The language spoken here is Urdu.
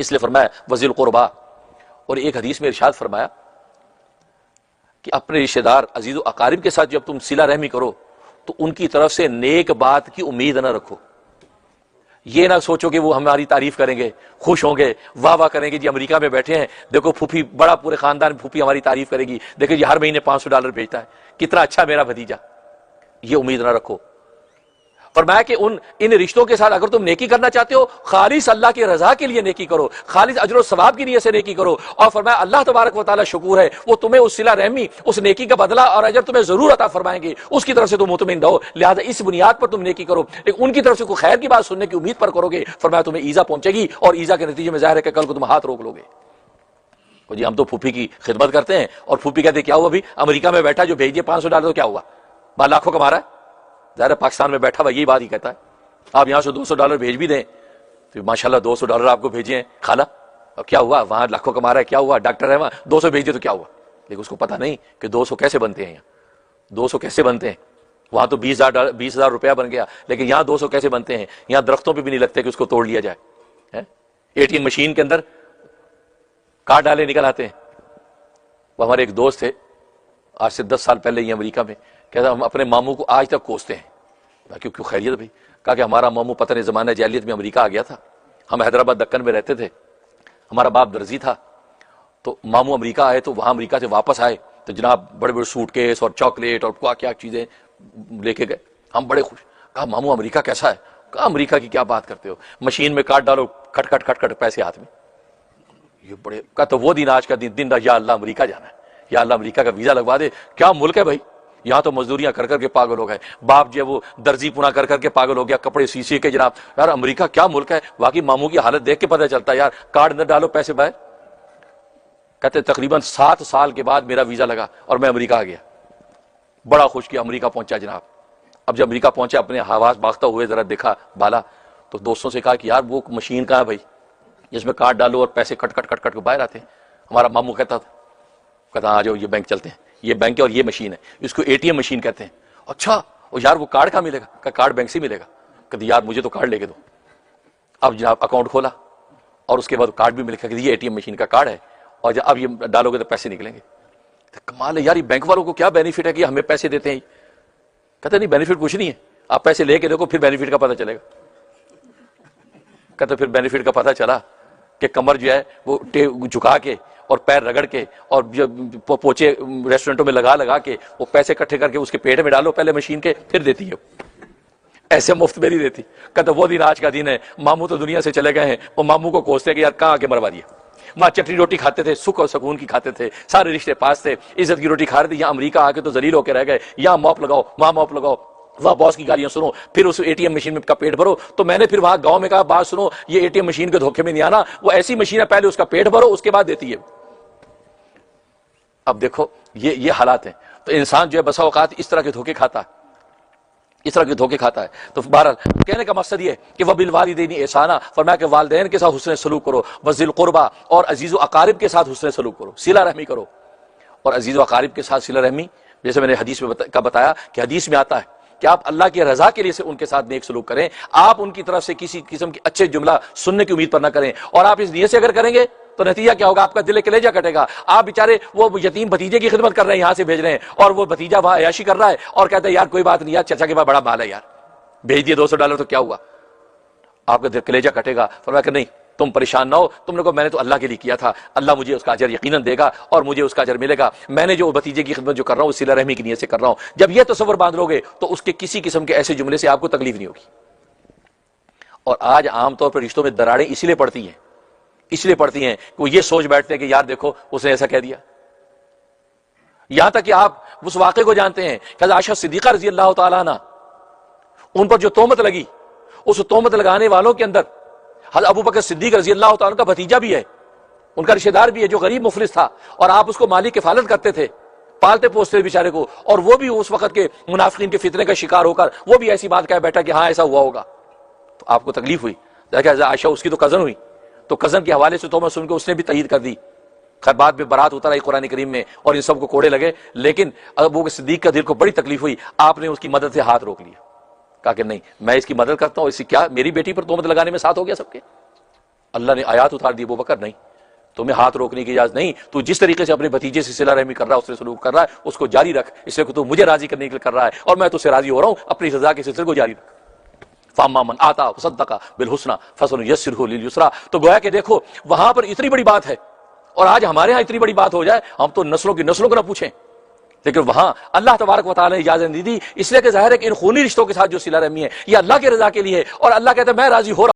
اس لیے فرمایا وذی القربا. اور ایک حدیث میں ارشاد فرمایا کہ اپنے رشتہ دار عزیز و اقارب کے ساتھ جب تم صلہ رحمی کرو تو ان کی طرف سے نیک بات کی امید نہ رکھو. یہ نہ سوچو کہ وہ ہماری تعریف کریں گے، خوش ہوں گے، واہ واہ کریں گے، جی امریکہ میں بیٹھے ہیں، دیکھو پھوپھی، بڑا پورے خاندان پھوپھی ہماری تعریف کرے گی، دیکھو جی ہر مہینے $500 بھیجتا ہے، کتنا اچھا میرا بھتیجا. یہ امید نہ رکھو. فرمایا کہ ان رشتوں کے ساتھ اگر تم نیکی کرنا چاہتے ہو خالص اللہ کی رضا کے لیے نیکی کرو، خالص اجر و ثواب کی نیت سے نیکی کرو. اور فرمایا اللہ تبارک و تعالیٰ شکور ہے، وہ تمہیں اس صلہ رحمی، اس نیکی کا بدلہ اور اجر تمہیں ضرور عطا فرمائیں گے، اس کی طرف سے تم مطمئن رہو. لہذا اس بنیاد پر تم نیکی کرو، لیکن ان کی طرف سے کوئی خیر کی بات سننے کی امید پر کرو گے، فرمایا تمہیں ایذا پہنچے گی، اور ایذا کے نتیجے میں ظاہر ہے کہ کل کو تم ہاتھ روک لو گے. جی ہم تو پھوپھی کی خدمت کرتے ہیں، اور پھوپھی کہتے کیا ہوا ابھی امریکہ میں بیٹھا جو بھیج دیے $500 تو کیا ہوا، وہاں لاکھوں کما رہا ہے. ظاہر ہے پاکستان میں بیٹھا ہوا یہی بات ہی کہتا ہے. آپ یہاں سے $200 بھیج بھی دیں تو ماشاءاللہ $200 آپ کو بھیجے ہیں خالہ، اب کیا ہوا، وہاں لاکھوں کما رہا ہے، کیا ہوا، ڈاکٹر ہے وہاں، 200 بھیج دے تو کیا ہوا. لیکن اس کو پتہ نہیں کہ 200 کیسے بنتے ہیں، یہاں 200 کیسے بنتے ہیں. وہاں تو 20,000 روپیہ بن گیا، لیکن یہاں 200 کیسے بنتے ہیں. یہاں درختوں پہ بھی نہیں لگتے کہ اس کو توڑ لیا جائے. ATM مشین کے اندر کارڈ ڈالے نکل آتے ہیں. وہ ہمارے ایک دوست تھے آج سے 10 سال پہلے یہ امریکہ میں، کہتا ہم اپنے ماموں کو آج تک کوستے ہیں. کیوں خیریت بھائی؟ کہا کہ ہمارا ماموں پتہ نہیں زمانہ جاہلیت میں امریکہ آ گیا تھا، ہم حیدرآباد دکن میں رہتے تھے، ہمارا باپ درزی تھا، تو ماموں امریکہ آئے تو وہاں امریکہ سے واپس آئے تو جناب بڑے بڑے سوٹ کیس اور چاکلیٹ اور کیا چیزیں لے کے گئے. ہم بڑے خوش. کہا ماموں امریکہ کیسا ہے؟ کہا امریکہ کی کیا بات کرتے ہو، مشین میں کارڈ ڈالو، کھٹ کھٹ کھٹ کھٹ پیسے ہاتھ میں. یہ بڑے کہا تو وہ دن آج کا دن یا اللہ امریکہ جانا ہے، یا اللہ امریکہ کا ویزا لگوا دے. کیا ملک ہے بھائی، یہاں تو مزدوریاں کر کر کے پاگل ہو گئے، باپ جو ہے وہ درزی پونا کر کر کے پاگل ہو گیا، کپڑے سی کے. جناب یار امریکہ کیا ملک ہے، واقعی ماموں کی حالت دیکھ کے پتہ چلتا ہے یار. کارڈ نہ ڈالو پیسے باہر. کہتے تقریباً 7 سال کے بعد میرا ویزا لگا اور میں امریکہ آ گیا. بڑا خوش کیا، امریکہ پہنچا جناب. اب جب امریکہ پہنچا اپنے حواس باختہ ہوئے ذرا دیکھا بالا تو دوستوں سے کہا کہ یار وہ مشین کہاں ہے بھائی جس میں کارڈ ڈالو اور پیسے کٹ کٹ کٹ کٹ کے باہر آتے ہیں. ہمارا ماموں کہتا آ جاؤ یہ بینک چلتے ہیں، یہ بینک ہے اور یہ مشین ہے، اس کو ATM مشین کہتے ہیں. اچھا اور یار وہ کارڈ کہاں ملے گا؟ کہ کارڈ بینک سے ملے گا. کہتے یار مجھے تو کارڈ لے کے دو. اب جناب اکاؤنٹ کھولا اور اس کے بعد کارڈ بھی مل گیا کہ یہ ATM مشین کا کارڈ ہے اور اب یہ ڈالو گے تو پیسے نکلیں گے. کمال ہے یار، یہ بینک والوں کو کیا بینیفٹ ہے کہ ہمیں پیسے دیتے ہیں. کہتے نہیں بینیفٹ کچھ نہیں ہے، آپ پیسے لے کے دیکھو پھر بینیفٹ کا پتہ چلے گا. کہتے پھر بینیفٹ کا پتہ چلا کہ کمر جو ہے وہ جھکا کے اور پیر رگڑ کے اور پوچے ریسٹورنٹوں میں لگا کے وہ پیسے اکٹھے کر کے اس کے پیٹ میں ڈالو پہلے مشین کے، پھر دیتی ہے. ایسے مفت میں نہیں دیتی. کہتے وہ دن آج کا دن ہے. ماموں تو دنیا سے چلے گئے ہیں، وہ ماموں کو کوستے کہ یار کہاں آ کے مروا دیا. وہاں چٹنی روٹی کھاتے تھے، سکھ اور سکون کی کھاتے تھے، سارے رشتے پاس تھے، عزت کی روٹی کھا رہے تھے. یہاں امریکہ آ کے تو ذلیل ہو کے رہ گئے. یہاں موپ لگاؤ، وہاں موپ لگاؤ، وہاں باس کی گالیاں سنو، پھر اس ATM مشین میں کا پیٹ بھرو. تو میں نے پھر وہاں گاؤں میں کہا بات سنو، یہ ATM مشین کے دھوکے میں نہیں آنا، وہ ایسی مشین ہے پہلے اس کا پیٹ بھرو اس کے بعد دیتی ہے. اب دیکھو یہ حالات ہیں. تو انسان جو ہے بسا اوقات اس طرح کے دھوکے کھاتا ہے، اس طرح کے دھوکے کھاتا ہے. تو بہرحال کہنے کا مقصد یہ کہ وبالوالدین احسانا، فرمایا کہ والدین کے ساتھ حسن سلوک کرو، وذی القربى اور عزیز و اقارب کے ساتھ حسن سلوک کرو، صلہ رحمی کرو. اور عزیز و اقارب کے ساتھ صلہ رحمی جیسے میں نے حدیث میں بتایا کہ حدیث میں آتا ہے کہ آپ اللہ کی رضا کے لیے سے ان کے ساتھ نیک سلوک کریں. آپ ان کی طرف سے کسی قسم کے اچھے جملہ سننے کی امید پر نہ کریں، اور آپ اس نیت سے اگر کریں گے تو نتیجہ کیا ہوگا؟ آپ کا دل کلیجہ کٹے گا. آپ بیچارے وہ یتیم بھتیجے کی خدمت کر رہے ہیں، یہاں سے بھیج رہے ہیں، اور وہ بھتیجا وہاں عیاشی کر رہا ہے اور کہتا ہے یار کوئی بات نہیں یار، چچا کے پاس بڑا مال ہے یار، بھیج دیے $200 تو کیا ہوا؟ آپ کا دل کلیجہ کٹے گا. فرمایا کہ نہیں تم پریشان نہ ہو، تم نے کہا میں نے تو اللہ کے لیے کیا تھا، اللہ مجھے اس کا اجر یقیناً دے گا اور مجھے اس کا اجر ملے گا. میں نے جو بھتیجے کی خدمت جو کر رہا ہوں صلہ رحمی کی نیت سے کر رہا ہوں. جب یہ تصور باندھ لو گے تو اس کے کسی قسم کے ایسے جملے سے آپ کو تکلیف نہیں ہوگی. اور آج عام طور پر رشتوں میں دراڑیں اس لیے پڑتی ہیں کہ وہ یہ سوچ بیٹھتے ہیں کہ یار دیکھو اس نے ایسا کہہ دیا. یہاں تک کہ آپ اس واقعے کو جانتے ہیں کہ عائشہ صدیقہ رضی اللہ تعالیٰ عنہ ان پر جو تہمت لگی، اس تہمت لگانے والوں کے اندر حضرت ابو بکر صدیق رضی اللہ تعالیٰ کا بھتیجا بھی ہے، ان کا رشتہ دار بھی ہے جو غریب مفلس تھا، اور آپ اس کو مالی کفالت کرتے تھے، پالتے پوستے بیچارے کو، اور وہ بھی اس وقت کے منافقین کے فتنے کا شکار ہو کر وہ بھی ایسی بات کہہ بیٹھا کہ ہاں ایسا ہوا ہوگا. تو آپ کو تکلیف ہوئی. دیکھا عائشہ اس کی تو کزن ہوئی، تو کزن کے حوالے سے تہمت سن کے اس نے بھی تائید کر دی. خیر بعد میں برات اتر آئی قرآن کریم میں اور ان سب کو کوڑے لگے، لیکن ابو بکر صدیق کا دل کو بڑی تکلیف ہوئی. آپ نے اس کی مدد سے ہاتھ روک لیا، کہا کہ نہیں میں اس کی مدد کرتا ہوں، اس سے کیا میری بیٹی پر تہمت لگانے میں ساتھ ہو گیا سب کے. اللہ نے آیات اتار دی، ابو بکر نہیں، تمہیں ہاتھ روکنے کی اجازت نہیں، تو جس طریقے سے اپنے بھتیجے سے صلہ رحمی کر رہا ہے، اس سے سلوک کر رہا ہے، اس کو جاری رکھ، اس لیے کہ تو مجھے راضی کرنے کے لیے کر رہا ہے اور میں تو سے راضی ہو رہا ہوں، اپنی رضا کے سلسلے کو جاری رکھ۔ فاما من آتا وصدق بالحسنى فسنيسره لليسرى۔ تو گویا کہ دیکھو وہاں پر اتنی بڑی بات ہے، اور آج ہمارے ہاں اتنی بڑی بات ہو جائے ہم تو نسلوں کی نسلوں کو نہ پوچھیں، لیکن وہاں اللہ تبارک و تعالی نے اجازت نہیں دی، اس لیے کہ ظاہر ہے کہ ان خونی رشتوں کے ساتھ جو صلہ رحمی ہے یہ اللہ کی رضا کے لیے ہے، اور اللہ کہتا ہے میں راضی ہو رہا